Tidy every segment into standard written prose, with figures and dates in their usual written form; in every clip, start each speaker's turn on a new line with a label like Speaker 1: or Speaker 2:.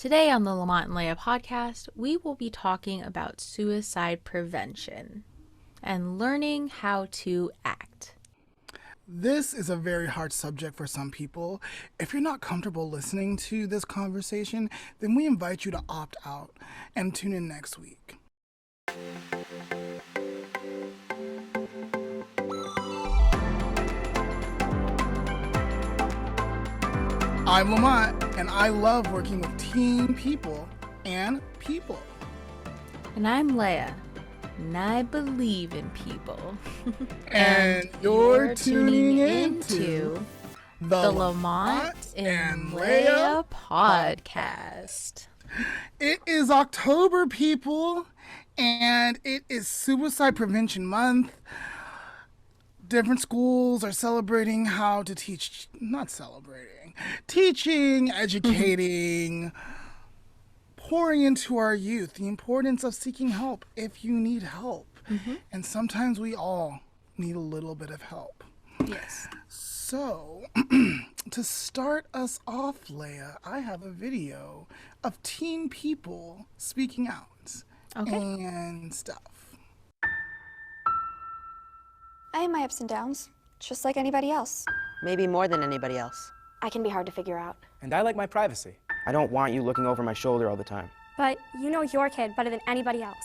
Speaker 1: Today on the Lamont N Leah podcast, we will be talking about suicide prevention and learning how to act.
Speaker 2: This is a very hard subject for some people. If you're not comfortable listening to this conversation, then we invite you to opt out and tune in next week. I'm Lamont, and I love working with teen people and people.
Speaker 1: And I'm Leah, and I believe in people.
Speaker 2: And you're tuning into the
Speaker 1: Lamont N Leah podcast.
Speaker 2: It is October, people, and it is Suicide Prevention Month. Different schools are celebrating how to teach, teaching, educating, pouring into our youth the importance of seeking help if you need help. And sometimes we all need a little bit of help.
Speaker 1: Yes.
Speaker 2: So, to start us off, Leah, I have a video of teen people speaking out and stuff.
Speaker 3: I have my ups and downs, just like anybody else.
Speaker 4: Maybe more than anybody else.
Speaker 3: I can be hard to figure out.
Speaker 5: And I like my privacy.
Speaker 6: I don't want you looking over my shoulder all the time.
Speaker 7: But you know your kid better than anybody else.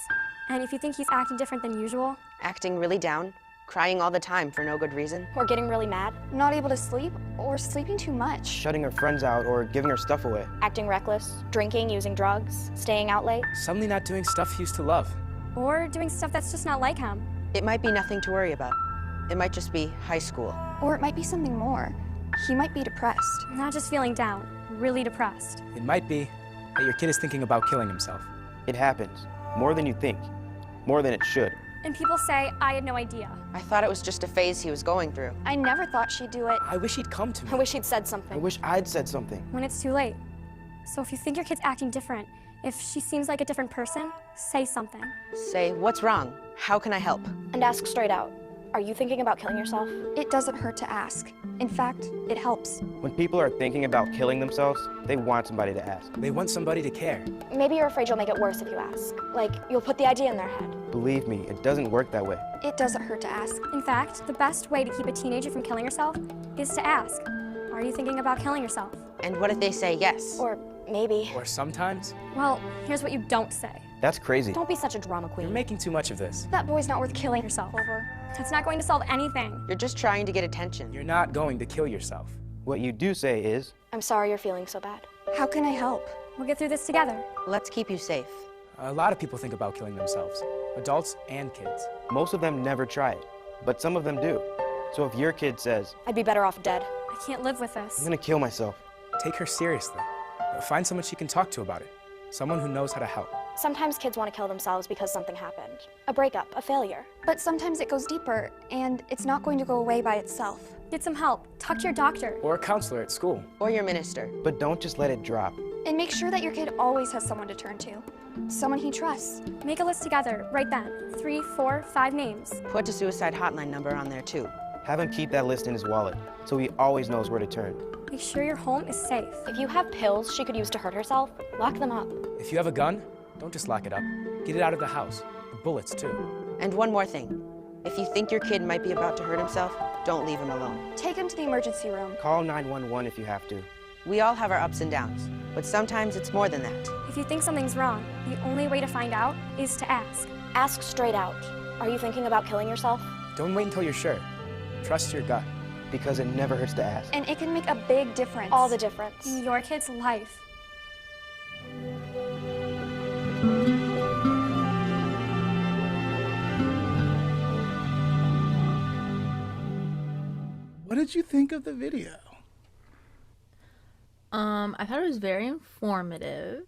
Speaker 7: And if you think he's acting different than usual,
Speaker 4: Acting really down, crying all the time for no good reason.
Speaker 3: Or getting really mad, not able to sleep, or sleeping too much.
Speaker 6: Shutting her friends out or giving her stuff away.
Speaker 3: Acting reckless, drinking, using drugs, staying out late.
Speaker 5: Suddenly not doing stuff he used to love.
Speaker 7: or doing stuff that's just not like him.
Speaker 4: It might be nothing to worry about. It might just be high school.
Speaker 3: Or it might be something more. He might be depressed.
Speaker 7: Not just feeling down, really depressed.
Speaker 5: It might be that your kid is thinking about killing himself.
Speaker 6: It happens. More than you think. More than it should.
Speaker 7: And people say, I had no idea.
Speaker 4: I thought it was just a phase he was going through.
Speaker 3: I never thought she'd do it.
Speaker 5: I wish he'd come to me.
Speaker 3: I wish he'd said something.
Speaker 6: I wish I'd said something.
Speaker 7: When it's too late. So if you think your kid's acting different, if she seems like a different person, say something.
Speaker 4: Say, what's wrong? How can I help?
Speaker 3: And ask straight out. Are you thinking about killing yourself? It doesn't hurt to ask. In fact, it helps.
Speaker 6: When people are thinking about killing themselves, they want somebody to ask.
Speaker 5: They want somebody to care.
Speaker 3: Maybe you're afraid you'll make it worse if you ask. Like, you'll put the idea in their head.
Speaker 6: Believe me, it doesn't work that way.
Speaker 3: It doesn't hurt to ask.
Speaker 7: In fact, the best way to keep a teenager from killing herself is to ask, are you thinking about killing yourself?
Speaker 4: And what if they say yes?
Speaker 3: Or maybe.
Speaker 5: Or sometimes,
Speaker 7: Well, here's what you don't say.
Speaker 6: That's crazy.
Speaker 3: Don't be such a drama
Speaker 5: you're
Speaker 3: queen.
Speaker 5: making too much of this.
Speaker 3: That boy's not worth killing
Speaker 7: Yourself.
Speaker 3: over.
Speaker 7: That's not going to solve anything.
Speaker 4: You're just trying to get attention.
Speaker 5: You're not going to kill yourself.
Speaker 6: What you do say is,
Speaker 3: I'm sorry you're feeling so bad. How can I help?
Speaker 7: We'll get through this together.
Speaker 4: Let's keep you safe.
Speaker 5: A lot of people think about killing themselves, adults and kids.
Speaker 6: most of them never try it, but some of them do. So if your kid says,
Speaker 3: I'd be better off dead.
Speaker 7: I can't live with
Speaker 6: I'm
Speaker 7: this.
Speaker 6: gonna kill myself,
Speaker 5: Take her seriously. Find someone she can talk to about it. Someone who knows how to help.
Speaker 3: Sometimes kids want to kill themselves because something happened. A breakup, a failure. But sometimes it goes deeper, and it's not going to go away by itself.
Speaker 7: Get some help. Talk to your doctor.
Speaker 5: Or a counselor at school.
Speaker 4: Or your minister.
Speaker 6: but don't just let it drop.
Speaker 3: And make sure that your kid always has someone to turn to. Someone he trusts.
Speaker 7: Make a list together, right then. 3, 4, 5 names.
Speaker 4: Put a suicide hotline number on there too.
Speaker 6: Have him keep that list in his wallet, so he always knows where to turn.
Speaker 7: Make sure your home is safe.
Speaker 3: If you have pills she could use to hurt herself, lock them up.
Speaker 5: If you have a gun, don't just lock it up. Get it out of the house. The bullets too.
Speaker 4: And one more thing. If you think your kid might be about to hurt himself, don't leave him alone.
Speaker 3: Take him to the emergency room.
Speaker 6: Call 911 if you have to.
Speaker 4: We all have our ups and downs, but sometimes it's more than that.
Speaker 7: If you think something's wrong, the only way to find out is to ask.
Speaker 3: Ask straight out. Are you thinking about killing yourself?
Speaker 5: Don't wait until you're sure. Trust your gut.
Speaker 6: Because it never hurts to ask.
Speaker 3: And it can make a big difference. All the difference.
Speaker 7: In your kid's life.
Speaker 2: What did you think of the video?
Speaker 1: I thought it was very informative.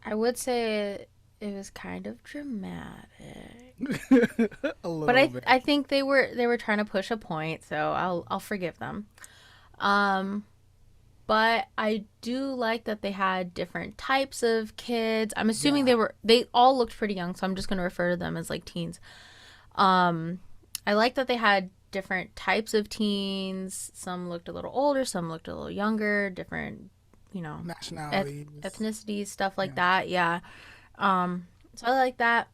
Speaker 1: I would say it was kind of dramatic.
Speaker 2: A little
Speaker 1: But
Speaker 2: bit.
Speaker 1: I think they were trying to push a point, so I'll forgive them. But I do like that they had different types of kids. I'm assuming they all looked pretty young, so I'm just gonna refer to them as like teens. I like that they had different types of teens. Some looked a little older, some looked a little younger, different you know,
Speaker 2: Nationalities.
Speaker 1: ethnicities, stuff like that. Yeah. So I like that.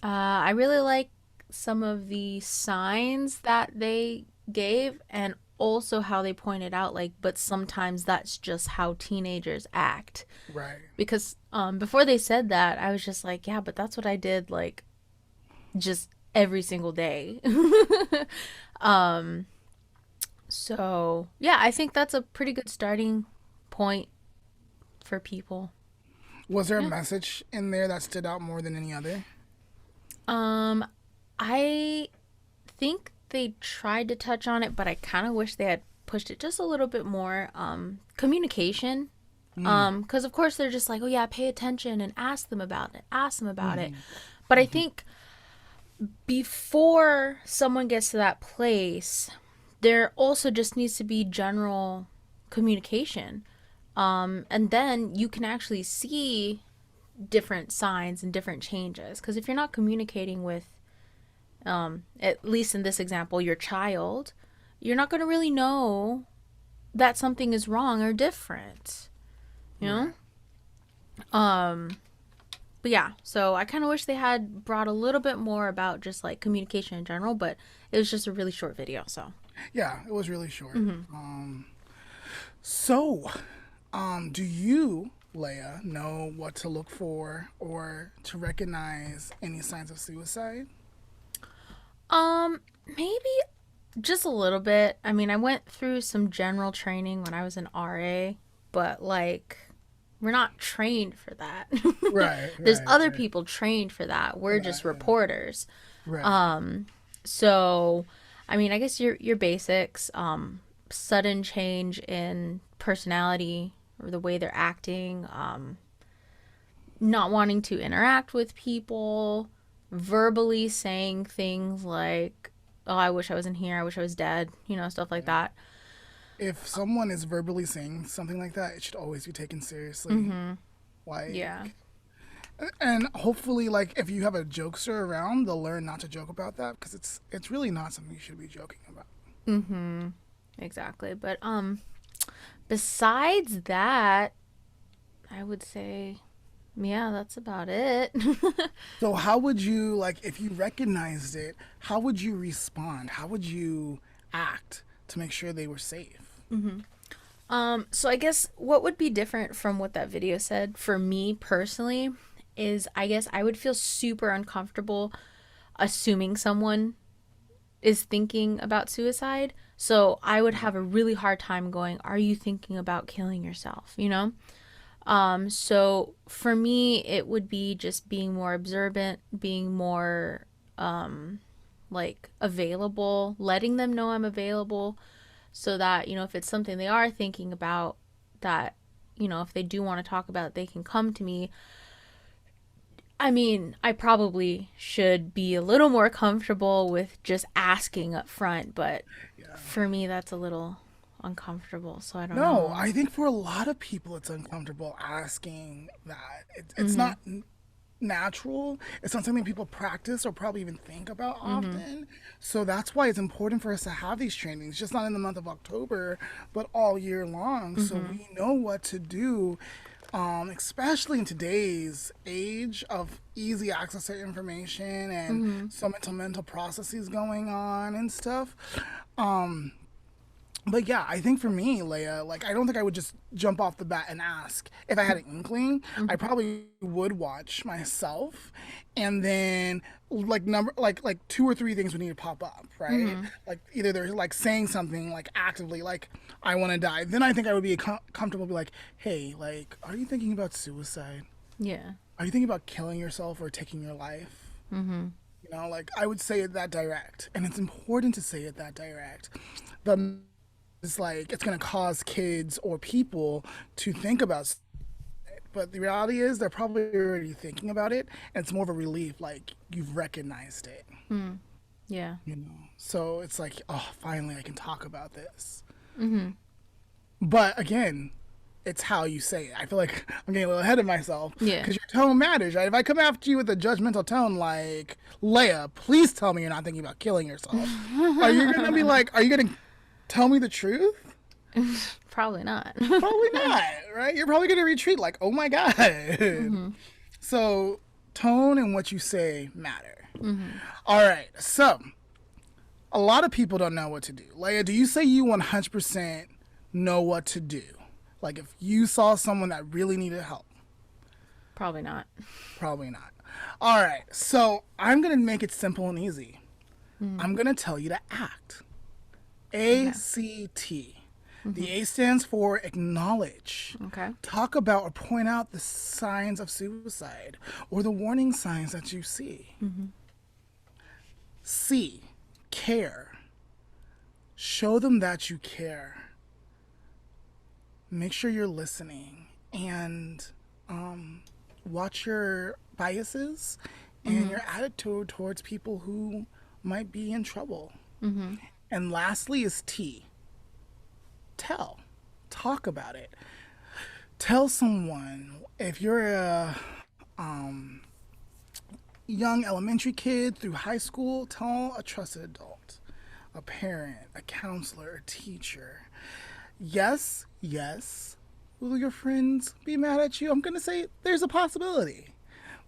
Speaker 1: I really like some of the signs that they gave, and also how they pointed out, like, but sometimes that's just how teenagers act.
Speaker 2: Right.
Speaker 1: Because before they said that, I was just like, yeah, but that's what I did, like, just every single day. So yeah, I think that's a pretty good starting point for people.
Speaker 2: Was there a message in there that stood out more than any other?
Speaker 1: I think they tried to touch on it, but I kind of wish they had pushed it just a little bit more. Communication. Because of course they're just like, oh yeah, pay attention and ask them about it. But I think before someone gets to that place, there also just needs to be general communication. And then you can actually see different signs and different changes. Because if you're not communicating with, at least in this example, your child, you're not going to really know that something is wrong or different. You know? But yeah, so I kind of wish they had brought a little bit more about just like communication in general, but it was just a really short video, so.
Speaker 2: Yeah, it was really short. So, do you, Leah, know what to look for or to recognize any signs of suicide?
Speaker 1: Maybe just a little bit. I mean, I went through some general training when I was an RA, but like, we're not trained for that.
Speaker 2: Right.
Speaker 1: There's other people trained for that. We're just reporters.
Speaker 2: Right.
Speaker 1: So, I mean, I guess your basics, sudden change in personality or the way they're acting, not wanting to interact with people, verbally saying things like, oh, I wish I wasn't here, I wish I was dead, you know, stuff like that.
Speaker 2: If someone is verbally saying something like that, it should always be taken seriously. Like,
Speaker 1: Yeah.
Speaker 2: and hopefully, like, if you have a jokester around, they'll learn not to joke about that, because it's really not something you should be joking about.
Speaker 1: Exactly. But besides that, I would say, yeah, that's about it.
Speaker 2: So how would you, like, if you recognized it, how would you respond? How would you act to make sure they were safe?
Speaker 1: So I guess what would be different from what that video said for me personally is, I guess I would feel super uncomfortable assuming someone is thinking about suicide. So I would have a really hard time going, are you thinking about killing yourself? You know? So for me, it would be just being more observant, being more, like available, letting them know I'm available, so that, you know, if it's something they are thinking about, that, you know, if they do want to talk about it, they can come to me. I mean, I probably should be a little more comfortable with just asking up front, but for me, that's a little uncomfortable, so I don't know.
Speaker 2: No, I think for a lot of people it's uncomfortable asking that. It's not natural. It's not something people practice or probably even think about often. So that's why it's important for us to have these trainings, just not in the month of October, but all year long, so we know what to do, especially in today's age of easy access to information and so mental processes going on and stuff. But yeah, I think for me, Leah, like, I don't think I would just jump off the bat and ask. If I had an inkling, I probably would watch myself, and then like two or three things would need to pop up, right? Like either they're like saying something like actively, like, I want to die. Then I think I would be comfortable, be like, hey, like, are you thinking about suicide?
Speaker 1: Yeah.
Speaker 2: Are you thinking about killing yourself or taking your life? You know, like, I would say it that direct, and it's important to say it that direct. But it's like, it's going to cause kids or people to think about it. But the reality is they're probably already thinking about it, and it's more of a relief, like, you've recognized it.
Speaker 1: Yeah.
Speaker 2: You know, so it's like, oh, finally I can talk about this. But again, it's how you say it. I feel like I'm getting a little ahead of myself.
Speaker 1: Yeah.
Speaker 2: Because your tone matters, right? If I come after you with a judgmental tone like, Leah, please tell me you're not thinking about killing yourself. Are you going to be like, are you going to tell me the truth?
Speaker 1: Probably not.
Speaker 2: Probably not, right? You're probably going to retreat like, oh my God. So tone and what you say matter. All right. So a lot of people don't know what to do. Leah, do you say you 100% know what to do? Like if you saw someone that really needed help?
Speaker 1: Probably not.
Speaker 2: Probably not. All right. So I'm going to make it simple and easy. I'm going to tell you to act. A.C.T. The A stands for acknowledge.
Speaker 1: Okay.
Speaker 2: Talk about or point out the signs of suicide or the warning signs that you see. C, care. Show them that you care. Make sure you're listening and watch your biases and your attitude towards people who might be in trouble. And lastly is T. Tell. Talk about it. Tell someone. If you're a young elementary kid through high school, tell a trusted adult, a parent, a counselor, a teacher. Yes, will your friends be mad at you? I'm going to say there's a possibility.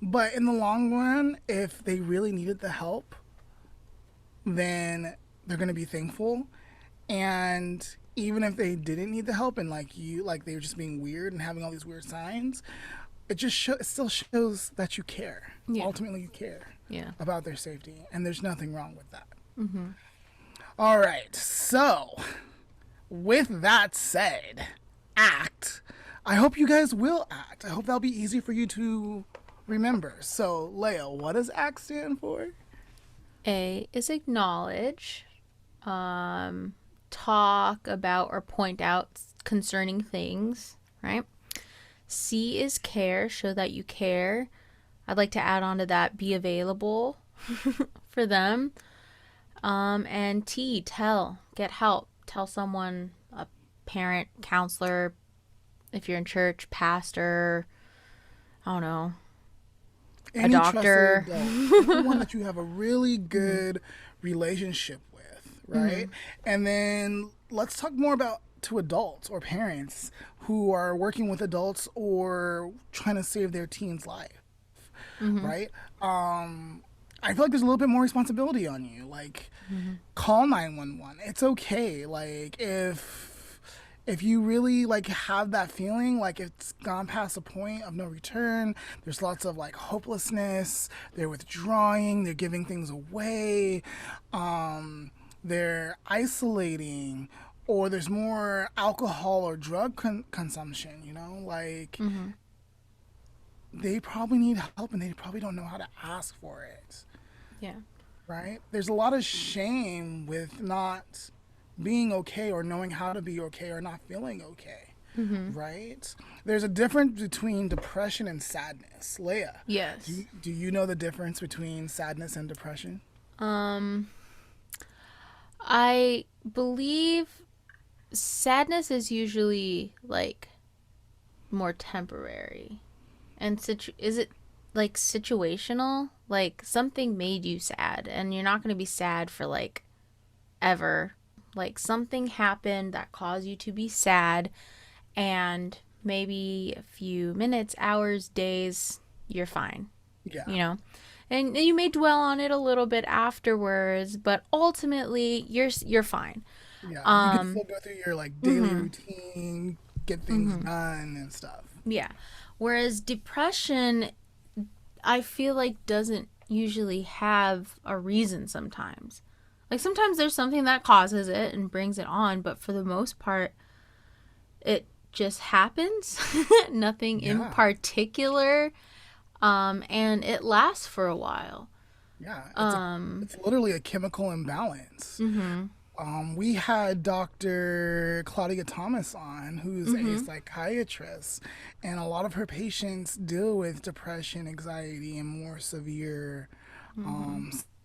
Speaker 2: But in the long run, if they really needed the help, then they're going to be thankful. And even if they didn't need the help and like they were just being weird and having all these weird signs, it still shows that you care.
Speaker 1: Yeah.
Speaker 2: Ultimately, you care about their safety. And there's nothing wrong with that. All right. So with that said, act. I hope you guys will act. I hope that'll be easy for you to remember. So, Leah, what does ACT stand for?
Speaker 1: A is acknowledge, talk about or point out concerning things, right? C is care, show that you care. I'd like to add on to that, be available for them. And T, tell, get help. Tell someone, a parent, counselor, if you're in church, pastor, I don't know,
Speaker 2: Any
Speaker 1: a doctor.
Speaker 2: One that you have a really good relationship with, right? And then let's talk more about to adults or parents who are working with adults or trying to save their teen's life, right? I feel like there's a little bit more responsibility on you. Like, call 911. It's okay. Like, if you really like have that feeling, like it's gone past a point of no return, there's lots of like hopelessness, they're withdrawing, they're giving things away, they're isolating, or there's more alcohol or drug consumption, you know, like they probably need help and they probably don't know how to ask for it.
Speaker 1: Yeah.
Speaker 2: Right? There's a lot of shame with not being okay or knowing how to be okay or not feeling okay, right? There's a difference between depression and sadness. Leah,
Speaker 1: Yes.
Speaker 2: do you know the difference between sadness and depression?
Speaker 1: I believe sadness is usually like more temporary. And is it like situational? Like something made you sad and you're not going to be sad for like ever. Like something happened that caused you to be sad and maybe a few minutes, hours, days, you're fine.
Speaker 2: Yeah.
Speaker 1: You know? And you may dwell on it a little bit afterwards, but ultimately you're fine.
Speaker 2: Yeah. You can still go through your like daily routine, get things done and stuff.
Speaker 1: Yeah. Whereas depression, I feel like doesn't usually have a reason sometimes. Like sometimes there's something that causes it and brings it on, but for the most part, it just happens. Nothing in particular. And it lasts for a while.
Speaker 2: Yeah. It's literally a chemical imbalance. We had Dr. Claudia Thomas on, who's a psychiatrist, and a lot of her patients deal with depression, anxiety, and more severe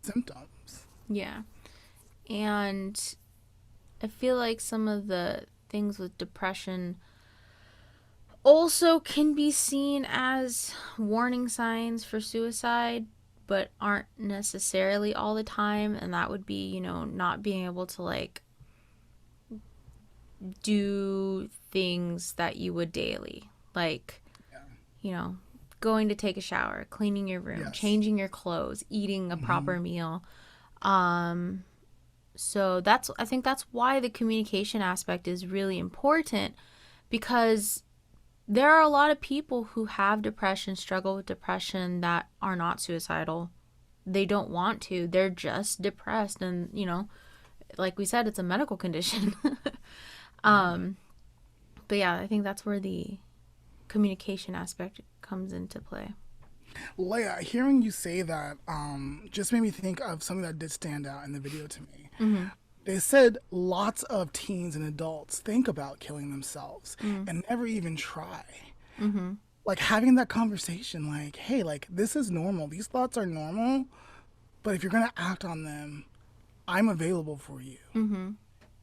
Speaker 2: symptoms.
Speaker 1: Yeah. And I feel like some of the things with depression also can be seen as warning signs for suicide, but aren't necessarily all the time. And that would be, you know, not being able to like do things that you would daily, like, you know, going to take a shower, cleaning your room,
Speaker 2: Yes.
Speaker 1: changing your clothes, eating a proper meal. So I think that's why the communication aspect is really important, because there are a lot of people who have depression, struggle with depression, that are not suicidal. They don't want to. They're just depressed, and, you know, like we said, it's a medical condition. But yeah, I think that's where the communication aspect comes into play.
Speaker 2: Leah, hearing you say that just made me think of something that did stand out in the video to me. They said lots of teens and adults think about killing themselves and never even try. Like having that conversation, like, hey, like, this is normal. These thoughts are normal, but if you're going to act on them, I'm available for you.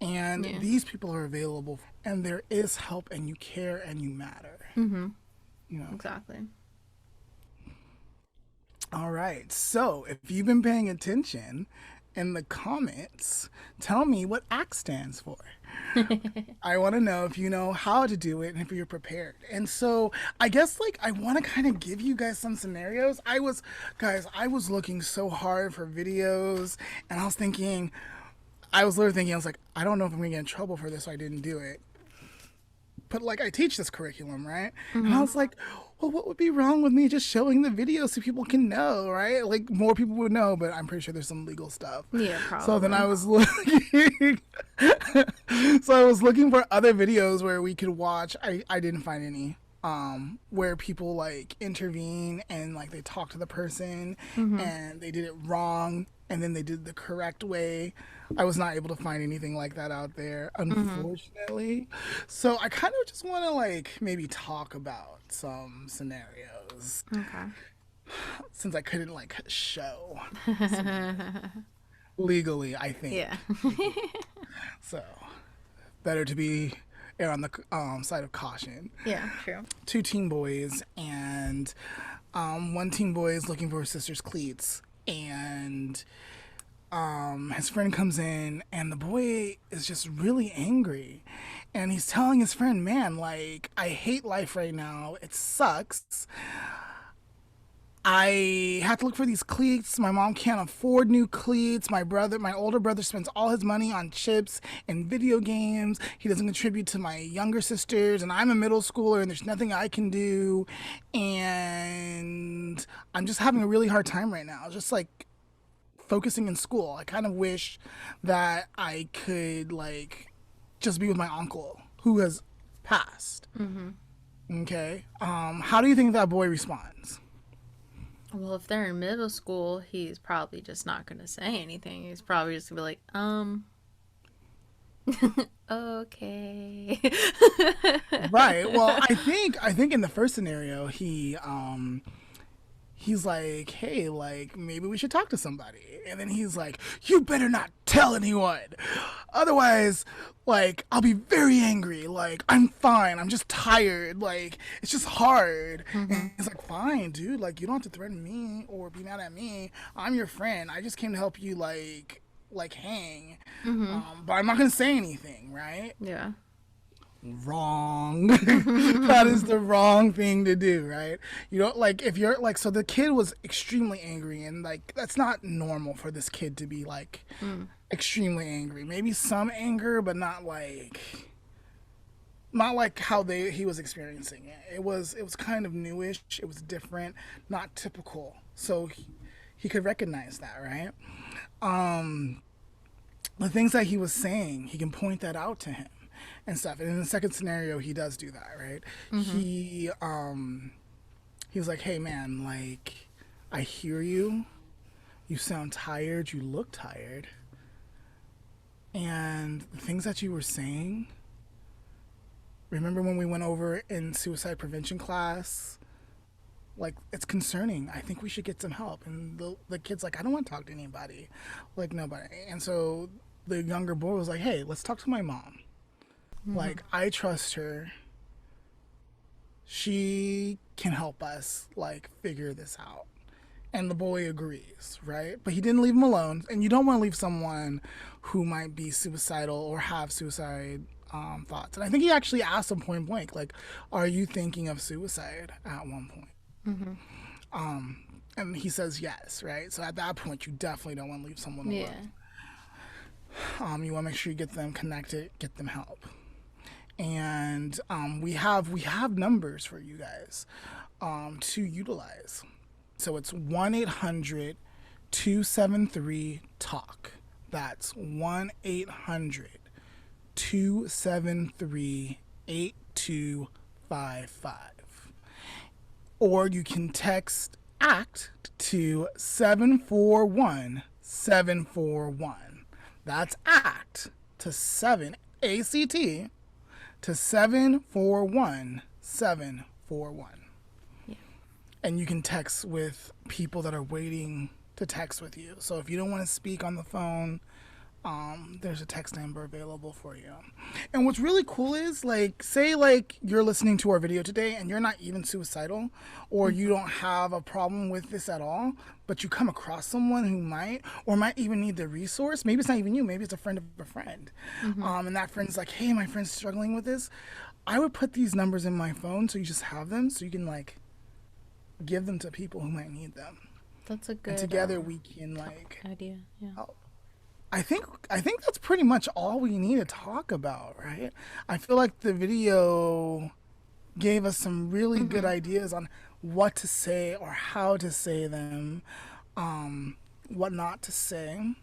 Speaker 2: And these people are available, and there is help, and you care, and you matter. You know?
Speaker 1: Exactly.
Speaker 2: All right. So if you've been paying attention in the comments, tell me what ACT stands for. I want to know if you know how to do it and if you're prepared. And so I guess, like, I want to kind of give you guys some scenarios. I was looking so hard for videos, and I was literally thinking, I was like, I don't know if I'm going to get in trouble for this, so I didn't do it. But, like, I teach this curriculum, right? And I was like, well, what would be wrong with me just showing the video so people can know, right? Like, more people would know, but I'm pretty sure there's some legal stuff.
Speaker 1: Yeah, probably.
Speaker 2: So then I was looking, for other videos where we could watch. I didn't find any. Where people, like, intervene and, like, they talk to the person and they did it wrong and then they did the correct way. I was not able to find anything like that out there, unfortunately. So I kind of just want to, like, maybe talk about some scenarios.
Speaker 1: Okay.
Speaker 2: Since I couldn't, like, show legally, I think.
Speaker 1: Yeah.
Speaker 2: So better to be err on the side of caution.
Speaker 1: Yeah, true.
Speaker 2: 2 teen boys, and one teen boy is looking for his sister's cleats, and his friend comes in, and the boy is just really angry, and he's telling his friend, man, like, I hate life right now, it sucks, I have to look for these cleats. My mom can't afford new cleats. My older brother spends all his money on chips and video games. He doesn't contribute to my younger sisters, and I'm a middle schooler, and there's nothing I can do. And I'm just having a really hard time right now. Just, like, focusing in school. I kind of wish that I could, like, just be with my uncle who has passed. Okay. How do you think that boy responds?
Speaker 1: Well, if they're in middle school, he's probably just not going to say anything. He's probably just going to be like, okay.
Speaker 2: Right. Well, I think in the first scenario, he's like, hey, like, maybe we should talk to somebody. And then he's like, you better not tell anyone. Otherwise, like, I'll be very angry. Like, I'm fine. I'm just tired. Like, it's just hard. And he's like, fine, dude. Like, you don't have to threaten me or be mad at me. I'm your friend. I just came to help you, like hang. But I'm not going to say anything, right?
Speaker 1: Yeah.
Speaker 2: Wrong. That is the wrong thing to do, right? You know, like, if you're like, so the kid was extremely angry, and, like, that's not normal for this kid to be, like, extremely angry. Maybe some anger, but not like how he was experiencing it. It was kind of newish. It was different, not typical. So he could recognize that, right? The things that he was saying, he can point that out to him and stuff. And in the second scenario, he does do that, right? He was like, hey, man, like, I hear you. You sound tired. You look tired. And the things that you were saying, remember when we went over in suicide prevention class? Like, it's concerning. I think we should get some help. And the kid's like, I don't want to talk to anybody. Like, nobody. And so the younger boy was like, hey, let's talk to my mom. Like, I trust her. She can help us, like, figure this out. And the boy agrees, right? But he didn't leave him alone. And you don't want to leave someone who might be suicidal or have suicide thoughts. And I think he actually asked him point blank, like, are you thinking of suicide at one point? And he says yes, right? So at that point, you definitely don't want to leave someone alone.
Speaker 1: Yeah.
Speaker 2: You want to make sure you get them connected, get them help. And we have numbers for you guys to utilize. So it's 1-800-273-TALK. That's 1-800-273-8255. Or you can text ACT to 741-741. That's ACT to 7 ACT to 741-741.
Speaker 1: Yeah.
Speaker 2: And you can text with people that are waiting to text with you. So if you don't want to speak on the phone, there's a text number available for you. And what's really cool is, like, say like you're listening to our video today and you're not even suicidal, or you don't have a problem with this at all, but you come across someone who might even need the resource. Maybe it's not even you, maybe it's a friend of a friend. And that friend's like, hey, my friend's struggling with this. I would put these numbers in my phone so you just have them, so you can like give them to people who might need them.
Speaker 1: That's a good
Speaker 2: And together we can like
Speaker 1: idea. Yeah.
Speaker 2: help. I think that's pretty much all we need to talk about, right? I feel like the video gave us some really good ideas on what to say or how to say them, what not to say.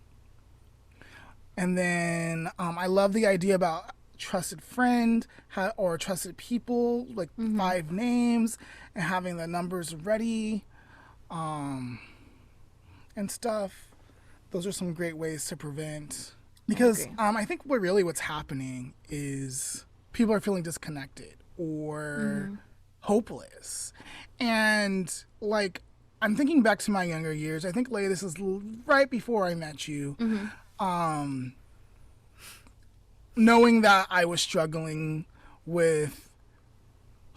Speaker 2: And then I love the idea about trusted friend or trusted people, like 5 names, and having the numbers ready and stuff. Those are some great ways to prevent, because I think what's happening is people are feeling disconnected or hopeless. And like, I'm thinking back to my younger years. I think, Leah, this is right before I met you. Knowing that I was struggling with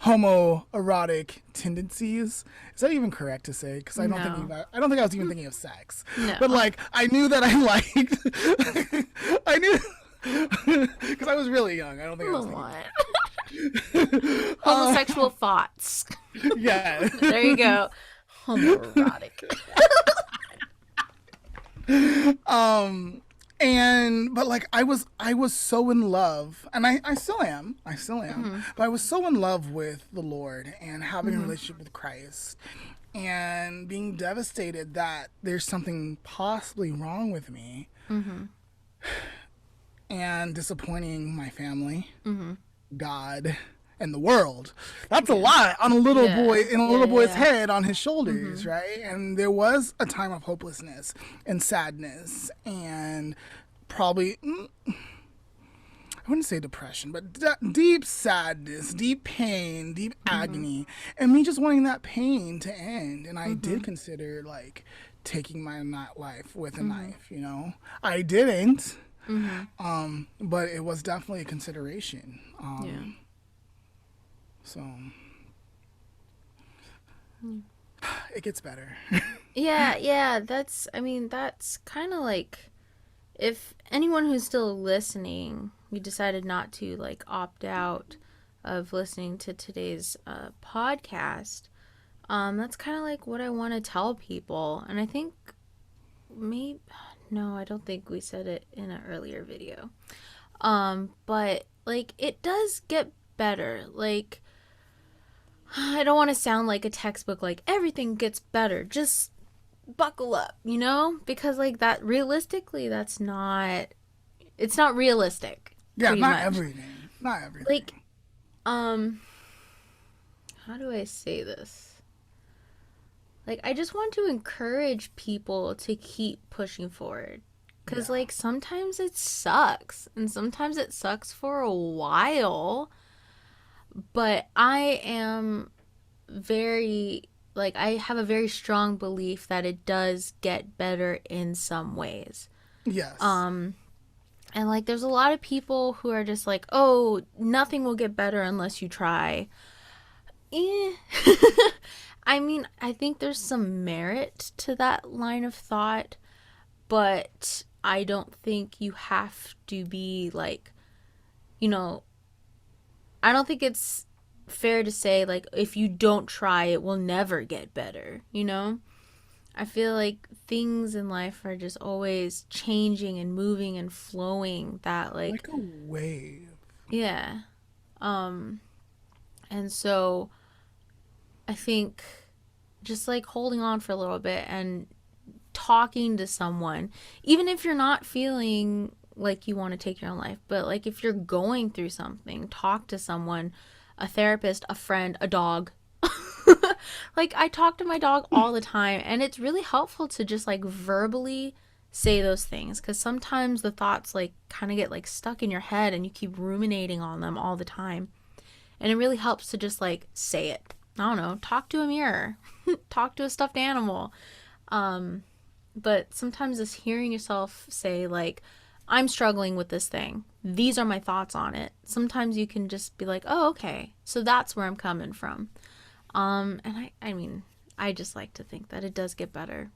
Speaker 2: homoerotic tendencies. Is that even correct to say? Because I don't think I was even thinking of sex.
Speaker 1: No.
Speaker 2: But like, I knew that I liked. I knew because I was really young. I don't think I was thinking.
Speaker 1: Homosexual thoughts.
Speaker 2: Yeah.
Speaker 1: There you go. Homoerotic.
Speaker 2: But like, I was so in love, and I still am, but I was so in love with the Lord and having a relationship with Christ, and being devastated that there's something possibly wrong with me, and disappointing my family, God, and the world. That's a lot on a little boy, in a little boy's head, on his shoulders, right? And there was a time of hopelessness and sadness and probably, I wouldn't say depression, but deep sadness, deep pain, deep agony, and me just wanting that pain to end. And I did consider like taking my life with a knife, you know. I didn't, but it was definitely a consideration. So it gets better.
Speaker 1: Yeah, that's kind of like, if anyone who's still listening, you decided not to like opt out of listening to today's podcast, that's kind of like what I want to tell people. And I think I don't think we said it in an earlier video, but like, it does get better. Like, I don't want to sound like a textbook, like everything gets better, just buckle up, you know, because like that, realistically, it's not realistic.
Speaker 2: Yeah, not
Speaker 1: much.
Speaker 2: everything.
Speaker 1: Like, how do I say this? Like, I just want to encourage people to keep pushing forward, because like, sometimes it sucks, and sometimes it sucks for a while, but I am very, like, I have a very strong belief that it does get better in some ways.
Speaker 2: Yes.
Speaker 1: And like, there's a lot of people who are just like, oh, nothing will get better unless you try. I mean, I think there's some merit to that line of thought, but I don't think you have to be like, you know, I don't think it's fair to say, like, if you don't try, it will never get better, you know? I feel like things in life are just always changing and moving and flowing that, like,
Speaker 2: Like a wave.
Speaker 1: yeah. Um, and so I think just like holding on for a little bit and talking to someone, even if you're not feeling like you want to take your own life, but like if you're going through something, talk to someone, a therapist, a friend, a dog. Like I talk to my dog all the time, and it's really helpful to just like verbally say those things, because sometimes the thoughts like kind of get like stuck in your head and you keep ruminating on them all the time. And it really helps to just like say it. I don't know, talk to a mirror, talk to a stuffed animal. Um, but sometimes just hearing yourself say, like, I'm struggling with this thing. These are my thoughts on it. Sometimes you can just be like, oh, okay. So that's where I'm coming from. And I mean, I just like to think that it does get better.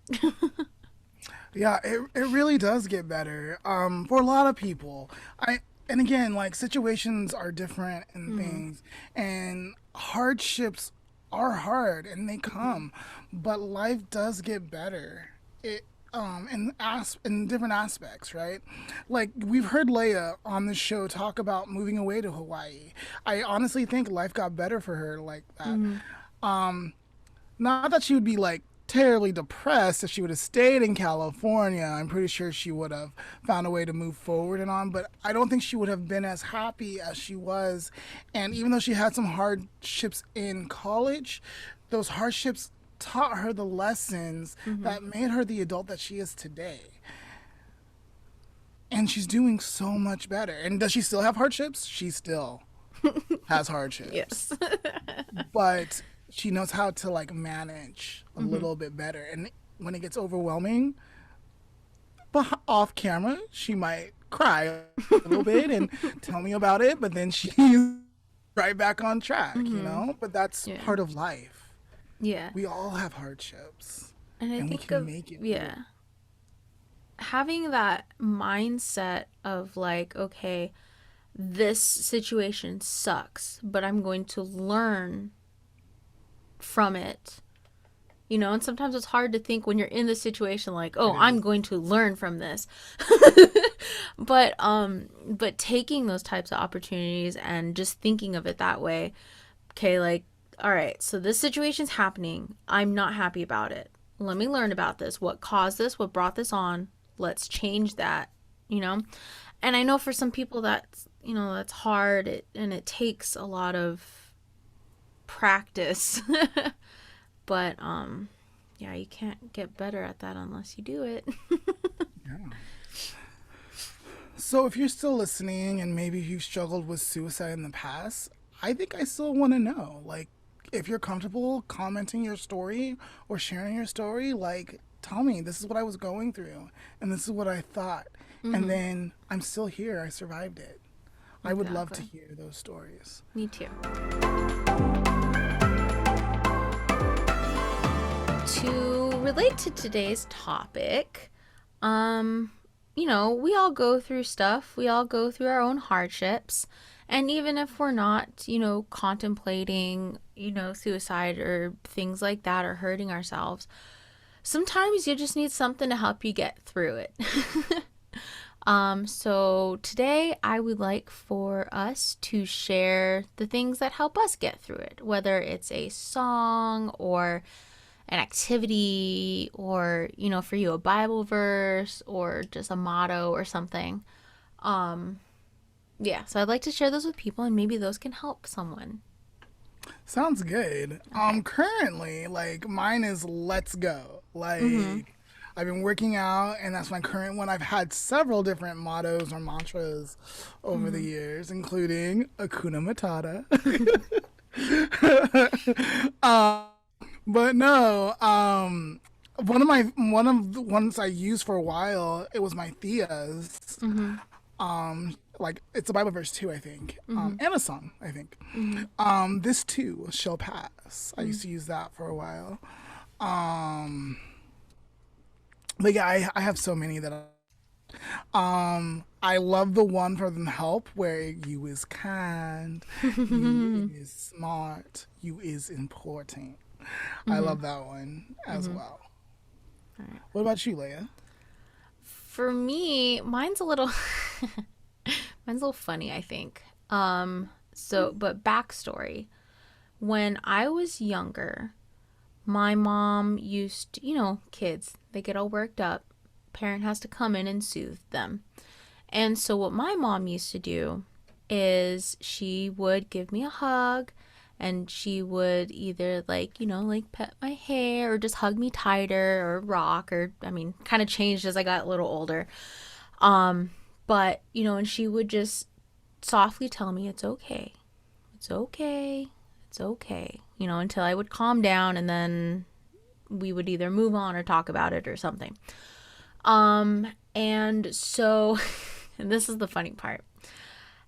Speaker 2: Yeah, it really does get better. For a lot of people. And again, like situations are different and things, and hardships are hard and they come, but life does get better. It in different aspects, right? Like we've heard Leia on this show talk about moving away to Hawaii. I honestly think life got better for her like that. Not that she would be like terribly depressed if she would have stayed in California. I'm pretty sure she would have found a way to move forward and on, but I don't think she would have been as happy as she was. And even though she had some hardships in college, those hardships taught her the lessons that made her the adult that she is today. And she's doing so much better. And does she still have hardships? She still has hardships.
Speaker 1: Yes.
Speaker 2: But she knows how to like manage a little bit better. And when it gets overwhelming, but off camera, she might cry a little bit and tell me about it, but then she's right back on track, you know? But that's part of life.
Speaker 1: Yeah.
Speaker 2: We all have hardships.
Speaker 1: And I
Speaker 2: we
Speaker 1: think
Speaker 2: can
Speaker 1: of,
Speaker 2: make it.
Speaker 1: yeah, having that mindset of like, okay, this situation sucks, but I'm going to learn from it. You know, and sometimes it's hard to think when you're in the situation like, oh, I'm going to learn from this. But taking those types of opportunities and just thinking of it that way, okay, like, all right, so this situation's happening. I'm not happy about it. Let me learn about this. What caused this? What brought this on? Let's change that, you know? And I know for some people that's, you know, that's hard, and it takes a lot of practice. But yeah, you can't get better at that unless you do it.
Speaker 2: Yeah. So if you're still listening and maybe you've struggled with suicide in the past, I think I still want to know, like, if you're comfortable commenting your story or sharing your story, like, tell me this is what I was going through and this is what I thought. And then I'm still here. I survived it. I would love to hear those stories.
Speaker 1: Me too. To relate to today's topic, you know, we all go through stuff. We all go through our own hardships. And even if we're not, you know, contemplating, you know, suicide or things like that or hurting ourselves, sometimes you just need something to help you get through it. So today I would like for us to share the things that help us get through it, whether it's a song or an activity or, you know, for you, a Bible verse or just a motto or something. Yeah, so I'd like to share those with people and maybe those can help someone.
Speaker 2: Sounds good. Currently, like, mine is let's go. Like, I've been working out, and that's my current one. I've had several different mottos or mantras over the years, including Akuna Matata. But no, one of the ones I used for a while, it was my Thea's. Like, it's a Bible verse too, I think, and a song, I think. This too shall pass. I used to use that for a while. But yeah, I have so many that I love the one from Help where you is kind, you is smart, you is important. I love that one as well. What about you, Leia?
Speaker 1: For me, mine's a little mine's a little funny, I think. But backstory. When I was younger, my mom used to, kids, they get all worked up. Parent has to come in and soothe them. And so what my mom used to do is she would give me a hug, and she would either pet my hair or just hug me tighter or rock, or kind of changed as I got a little older. But and she would just softly tell me it's okay. It's okay. It's okay. Until I would calm down, and then we would either move on or talk about it or something. And so and this is the funny part.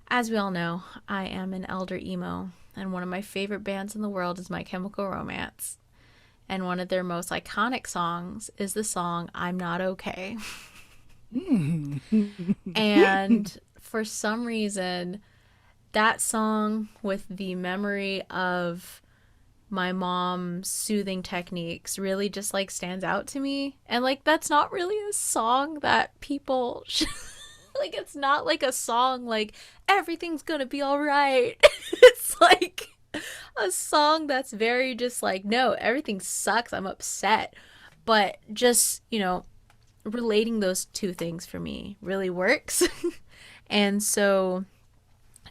Speaker 1: As we all know, I am an elder emo, and one of my favorite bands in the world is My Chemical Romance. And one of their most iconic songs is the song I'm Not Okay. And for some reason, that song, with the memory of my mom's soothing techniques, really just stands out to me. And that's not really a song that people it's not a song everything's gonna be all right. It's a song that's very just no, everything sucks, I'm upset. But just relating those two things for me really works. And so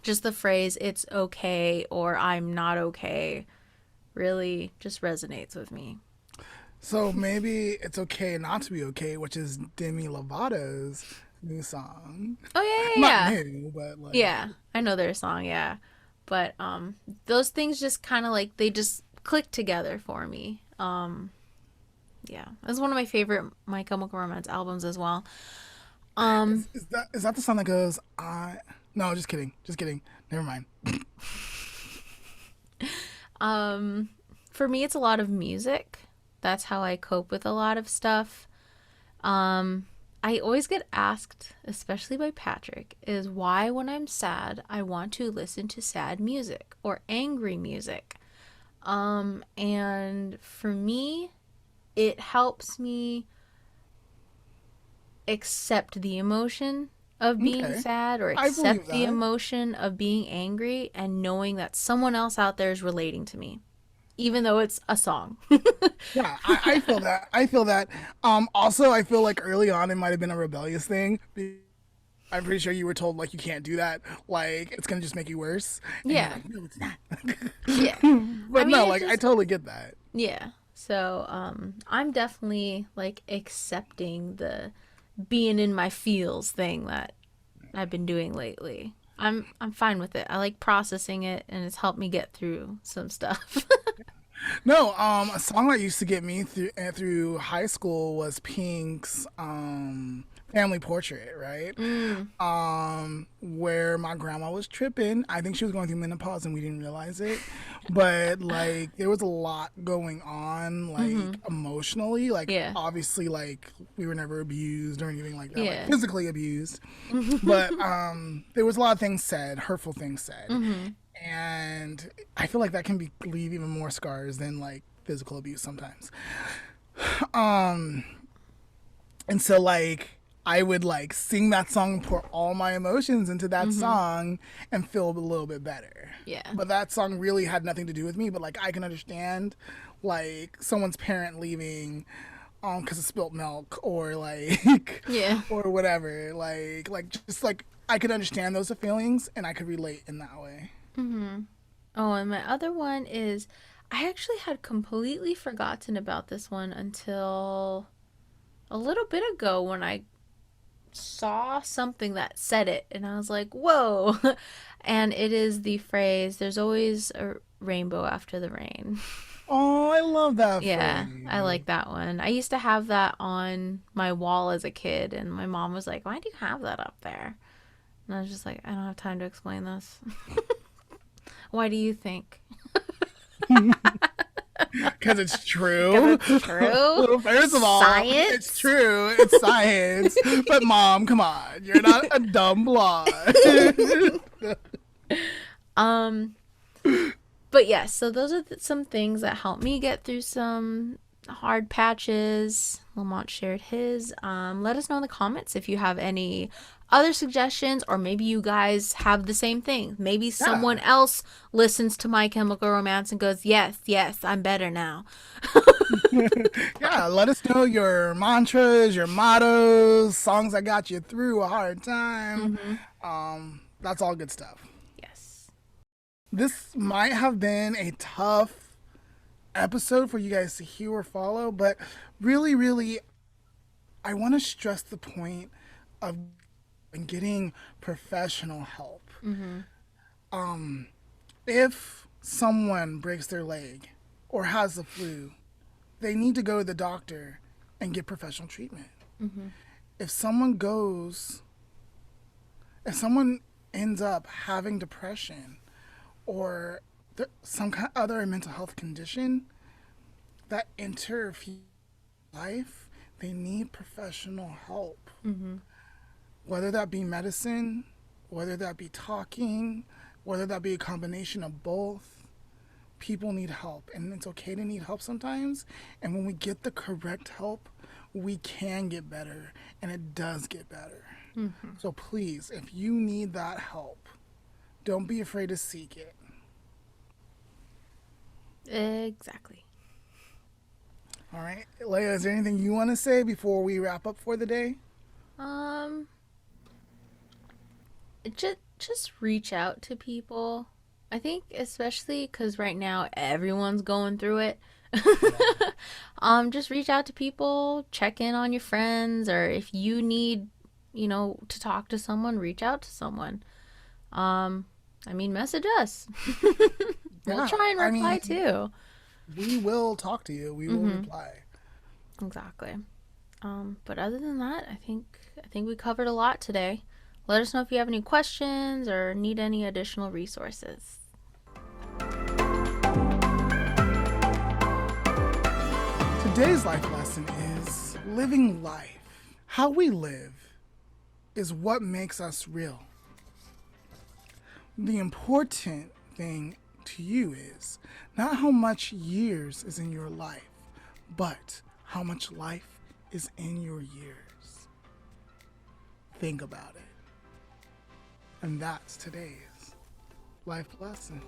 Speaker 1: just the phrase it's okay or I'm not okay really just resonates with me.
Speaker 2: So maybe it's okay not to be okay, which is Demi Lovato's new song.
Speaker 1: Oh yeah.
Speaker 2: Not new, but
Speaker 1: yeah, I know their song, yeah. But those things just kind of they just click together for me. Yeah, it's one of my favorite My Chemical Romance albums as well.
Speaker 2: Is that the song that goes No, just kidding, never mind.
Speaker 1: For me, it's a lot of music. That's how I cope with a lot of stuff. I always get asked, especially by Patrick, is why when I'm sad, I want to listen to sad music or angry music. And for me, it helps me accept the emotion of being sad, or accept the emotion of being angry, and knowing that someone else out there is relating to me, even though it's a song.
Speaker 2: Yeah, I feel that. Also, I feel early on it might have been a rebellious thing. I'm pretty sure you were told you can't do that. It's gonna just make you worse. And
Speaker 1: Yeah.
Speaker 2: no, it's not.
Speaker 1: Yeah.
Speaker 2: But I totally get that.
Speaker 1: Yeah. So I'm definitely accepting the being in my feels thing that I've been doing lately. I'm fine with it. I like processing it, and it's helped me get through some stuff.
Speaker 2: No, a song that used to get me through high school was Pink's Family Portrait, right? Where my grandma was tripping. I think she was going through menopause and we didn't realize it. But there was a lot going on, emotionally.
Speaker 1: Yeah.
Speaker 2: Obviously, we were never abused or anything like that,
Speaker 1: Yeah.
Speaker 2: physically abused. But there was a lot of things said, hurtful things said. And I feel that can leave even more scars than physical abuse sometimes. And so I would sing that song and pour all my emotions into that song and feel a little bit better.
Speaker 1: Yeah.
Speaker 2: But that song really had nothing to do with me. But I can understand someone's parent leaving because of spilt milk, or
Speaker 1: Yeah.
Speaker 2: or whatever. I could understand those feelings, and I could relate in that way.
Speaker 1: Oh, and my other one is, I actually had completely forgotten about this one until a little bit ago when I saw something that said it, and I was like, whoa. And it is the phrase, there's always a rainbow after the rain.
Speaker 2: Oh, I love that
Speaker 1: Yeah,
Speaker 2: phrase.
Speaker 1: I like that one. I used to have that on my wall as a kid, and my mom was like, why do you have that up there? And I was just like, I don't have time to explain this. Why do you think?
Speaker 2: Because Because it's true.
Speaker 1: It's true.
Speaker 2: First of all,
Speaker 1: Science?
Speaker 2: it's true. It's science. But mom, come on. You're not a dumb blonde.
Speaker 1: But yeah, so those are some things that helped me get through some hard patches. Lamont shared his. Let us know in the comments if you have any other suggestions, or maybe you guys have the same thing. Maybe someone else listens to My Chemical Romance and goes, yes, I'm better now.
Speaker 2: Yeah, let us know your mantras, your mottos, songs that got you through a hard time. That's all good stuff.
Speaker 1: Yes.
Speaker 2: This might have been a tough episode for you guys to hear or follow, but really, I want to stress the point of getting professional help. If someone breaks their leg or has the flu, they need to go to the doctor and get professional treatment. If someone ends up having depression or some kind of other mental health condition that interferes with life, they need professional help. Whether that be medicine, whether that be talking, whether that be a combination of both, people need help. And it's okay to need help sometimes. And when we get the correct help, we can get better. And it does get better. So please, if you need that help, don't be afraid to seek it.
Speaker 1: Exactly.
Speaker 2: All right. Leah, is there anything you want to say before we wrap up for the day?
Speaker 1: Just reach out to people. I think especially because right now everyone's going through it. Just reach out to people, check in on your friends, or if you need, to talk to someone, reach out to someone. Message us. We'll try and reply too.
Speaker 2: We will talk to you. We will reply.
Speaker 1: Exactly. But other than that, I think we covered a lot today. Let us know if you have any questions or need any additional resources.
Speaker 2: Today's life lesson is living life. How we live is what makes us real. The important thing to you is not how much years is in your life, but how much life is in your years. Think about it. And that's today's life lesson.